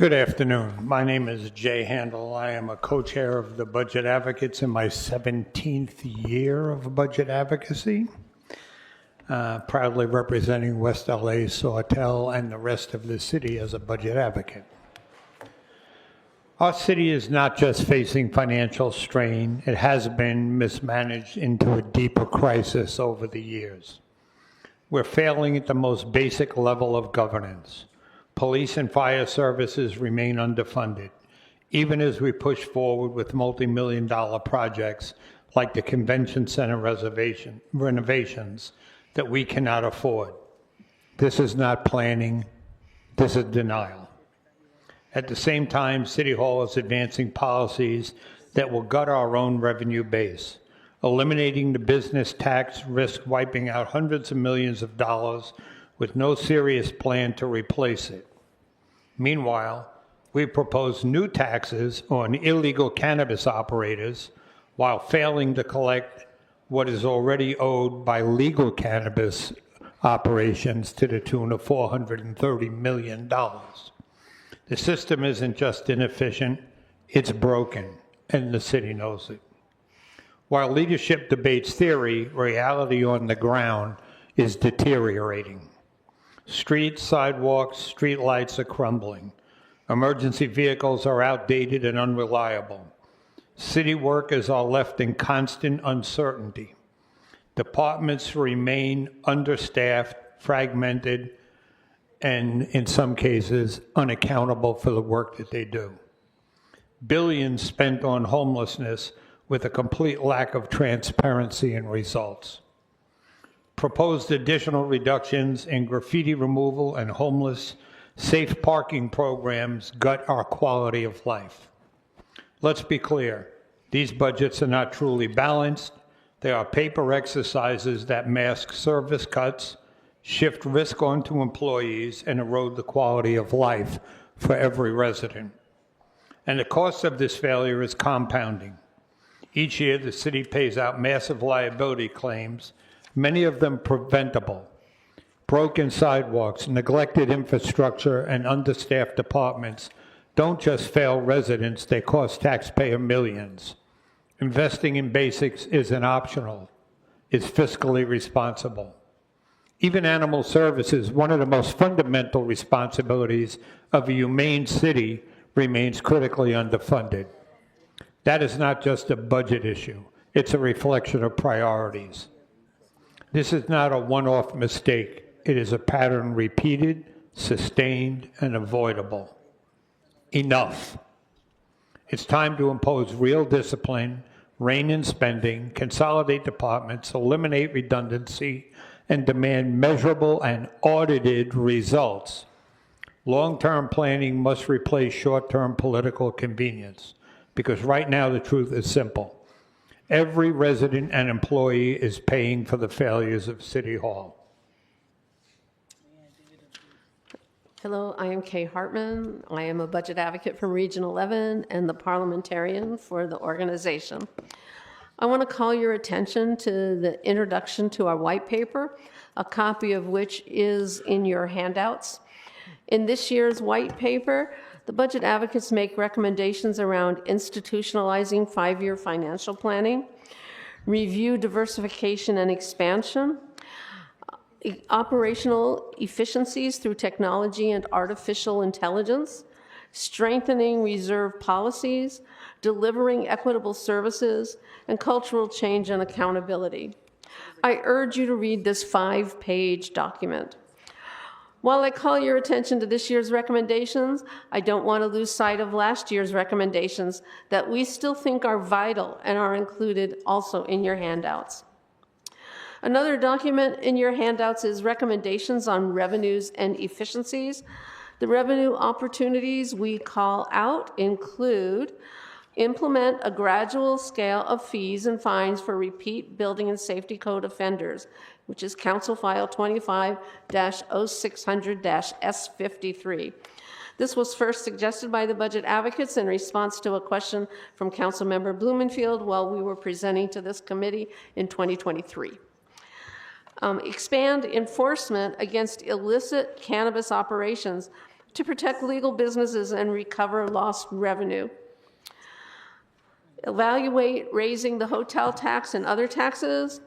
Good afternoon. My name is Jay Handel. I am a co-chair of the Budget Advocates in my 17th year of budget advocacy, proudly representing West LA, Sawtell, and the rest of the city as a budget advocate. Our city is not just facing financial strain, it has been mismanaged into a deeper crisis over the years. We're failing at the most basic level of governance. Police and fire services remain underfunded, even as we push forward with multi-million-dollar projects like the convention center renovations that we cannot afford. This is not planning, this is denial. At the same time, City Hall is advancing policies that will gut our own revenue base, eliminating the business tax risk, wiping out hundreds of millions of dollars with no serious plan to replace it. Meanwhile, we propose new taxes on illegal cannabis operators while failing to collect what is already owed by legal cannabis operations to the tune of $430 million. The system isn't just inefficient, it's broken, and the city knows it. While leadership debates theory, reality on the ground is deteriorating. Streets, sidewalks, street lights are crumbling. Emergency vehicles are outdated and unreliable. City workers are left in constant uncertainty. Departments remain understaffed, fragmented, and in some cases, unaccountable for the work that they do. Billions spent on homelessness with a complete lack of transparency and results. Proposed additional reductions in graffiti removal and homeless safe parking programs gut our quality of life. Let's be clear, these budgets are not truly balanced. They are paper exercises that mask service cuts, shift risk onto employees, and erode the quality of life for every resident. And the cost of this failure is compounding. Each year, the city pays out massive liability claims, many of them preventable. Broken sidewalks, neglected infrastructure, and understaffed departments don't just fail residents, they cost taxpayer millions. Investing in basics isn't optional, it's fiscally responsible. Even animal services, one of the most fundamental responsibilities of a humane city, remains critically underfunded. That is not just a budget issue, it's a reflection of priorities. This is not a one-off mistake. It is a pattern repeated, sustained, and avoidable. Enough. It's time to impose real discipline, rein in spending, consolidate departments, eliminate redundancy, and demand measurable and audited results. Long-term planning must replace short-term political convenience, because right now the truth is simple. Every resident and employee is paying for the failures of City Hall. Hello, I am Kay Hartman. I am a budget advocate from Region 11 and the parliamentarian for the organization. I want to call your attention to the introduction to our white paper, a copy of which is in your handouts. In this year's white paper, the budget advocates make recommendations around institutionalizing 5-year financial planning, review diversification and expansion, operational efficiencies through technology and artificial intelligence, strengthening reserve policies, delivering equitable services, and cultural change and accountability. I urge you to read this 5-page document. While I call your attention to this year's recommendations, I don't want to lose sight of last year's recommendations that we still think are vital and are included also in your handouts. Another document in your handouts is recommendations on revenues and efficiencies. The revenue opportunities we call out include implement a gradual scale of fees and fines for repeat building and safety code offenders, which is Council File 25-0600-S53. This was first suggested by the budget advocates in response to a question from Councilmember Blumenfield while we were presenting to this committee in 2023. Expand enforcement against illicit cannabis operations to protect legal businesses and recover lost revenue. Evaluate raising the hotel tax and other taxes.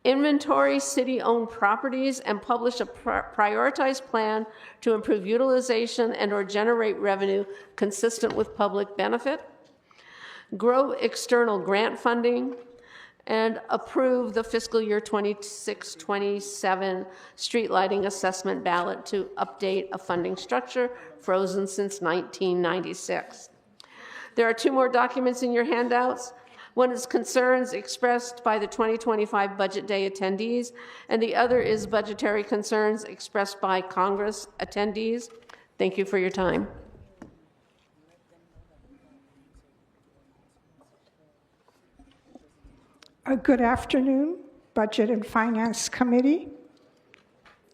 Inventory city-owned properties and publish a prioritized plan to improve utilization and/or generate revenue consistent with public benefit. Grow external grant funding, and approve the fiscal year 26-27 street lighting assessment ballot to update a funding structure frozen since 1996. There are two more documents in your handouts. One is concerns expressed by the 2025 Budget Day attendees, and the other is budgetary concerns expressed by Congress attendees. Thank you for your time. Good afternoon, Budget and Finance Committee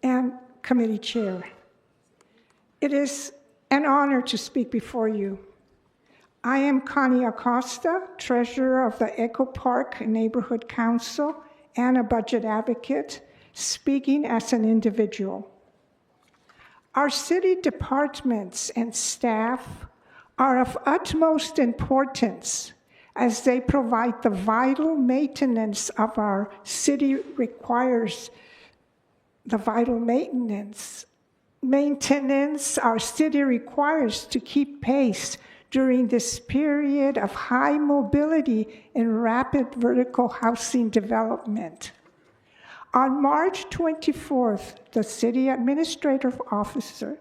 and Committee Chair. It is an honor to speak before you. I am Connie Acosta, Treasurer of the Echo Park Neighborhood Council and a budget advocate, speaking as an individual. Our city departments and staff are of utmost importance as they provide the vital maintenance of our city requires the vital maintenance our city requires to keep pace during this period of high mobility and rapid vertical housing development. On March 24th, the city administrative officer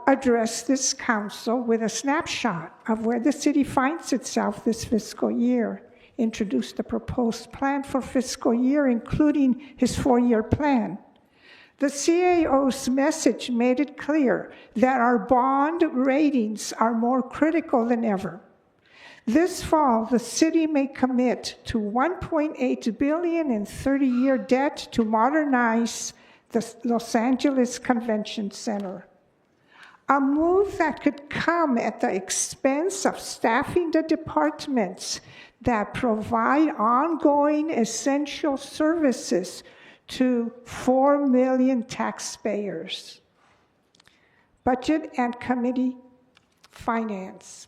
addressed this council with a snapshot of where the city finds itself this fiscal year, introduced the proposed plan for fiscal year, including his 4-year plan. The CAO's message made it clear that our bond ratings are more critical than ever. This fall, the city may commit to $1.8 billion in 30-year debt to modernize the Los Angeles Convention Center. A move that could come at the expense of staffing the departments that provide ongoing essential services to 4 million taxpayers. Budget and Finance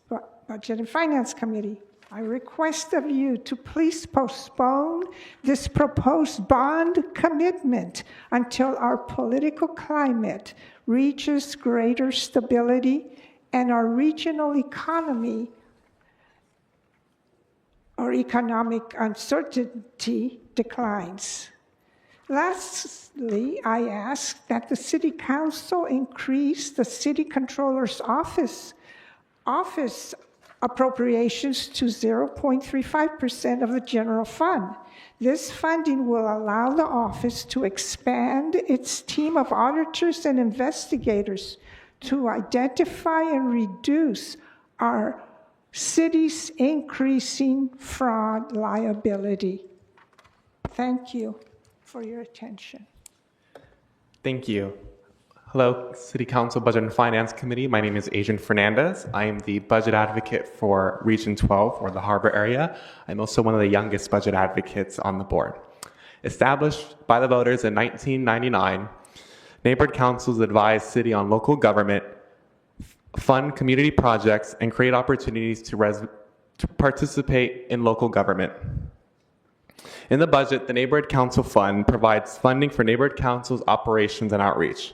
Committee, I request of you to please postpone this proposed bond commitment until our political climate reaches greater stability and our regional economy or economic uncertainty declines. Lastly, I ask that the City Council increase the City Controller's office appropriations to 0.35% of the general fund. This funding will allow the office to expand its team of auditors and investigators to identify and reduce our city's increasing fraud liability. Thank you for your attention. Thank you. Hello, City Council Budget and Finance Committee. My name is Adrian Fernandez. I am the budget advocate for Region 12, or the Harbor area. I'm also one of the youngest budget advocates on the board. Established by the voters in 1999, neighborhood councils advise city on local government, fund community projects, and create opportunities to participate in local government. In the budget, the Neighborhood Council Fund provides funding for neighborhood councils' operations and outreach.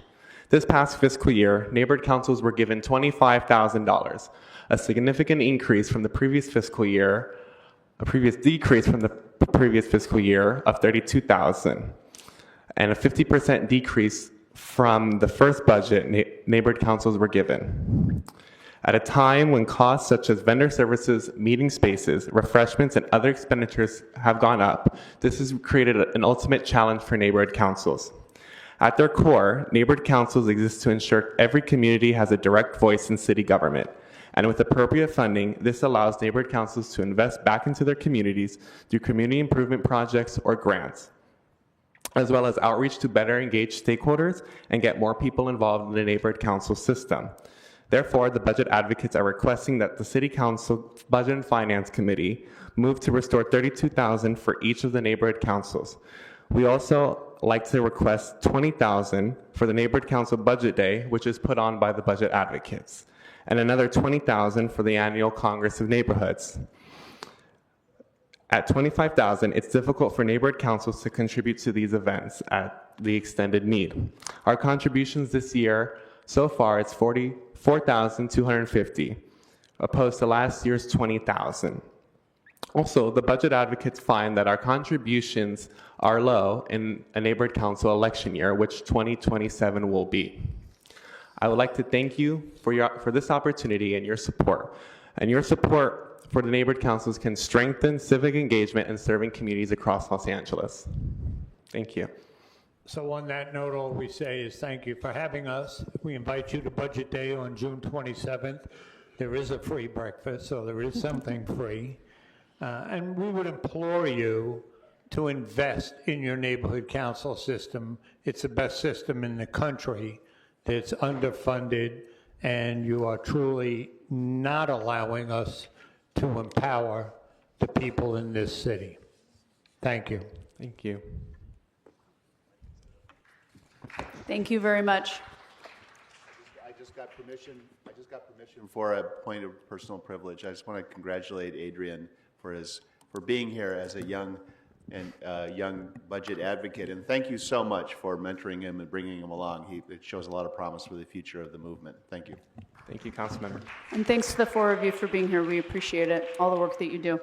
This past fiscal year, neighborhood councils were given $25,000, a significant increase from the previous fiscal year, a previous decrease from the previous fiscal year of $32,000, and a 50% decrease from the first budget neighborhood councils were given. At a time when costs such as vendor services, meeting spaces, refreshments, and other expenditures have gone up, this has created an ultimate challenge for neighborhood councils. At their core, neighborhood councils exist to ensure every community has a direct voice in city government. And with appropriate funding, this allows neighborhood councils to invest back into their communities through community improvement projects or grants, as well as outreach to better engage stakeholders and get more people involved in the neighborhood council system. Therefore, the budget advocates are requesting that the City Council Budget and Finance Committee move to restore $32,000 for each of the neighborhood councils. We also like to request $20,000 for the Neighborhood Council Budget Day, which is put on by the Budget Advocates, and another $20,000 for the Annual Congress of Neighborhoods. At $25,000, it's difficult for neighborhood councils to contribute to these events at the extended need. Our contributions this year, so far, it's $44,250, opposed to last year's $20,000. Also, the budget advocates find that our contributions are low in a neighborhood council election year, which 2027 will be. I would like to thank you for this opportunity and your support. And your support for the neighborhood councils can strengthen civic engagement and serving communities across Los Angeles. Thank you. So on that note, all we say is thank you for having us. We invite you to Budget Day on June 27th. There is a free breakfast, so there is something free. And we would implore you to invest in your neighborhood council system. It's the best system in the country that's underfunded, and you are truly not allowing us to empower the people in this city. Thank you. Thank you. Thank you very much. I just got permission for a point of personal privilege. I just want to congratulate Adrian for being here as a young budget advocate, and thank you so much for mentoring him and bringing him along. It shows a lot of promise for the future of the movement. Thank you. Thank you, Councilmember. And thanks to the four of you for being here. We appreciate it, all the work that you do.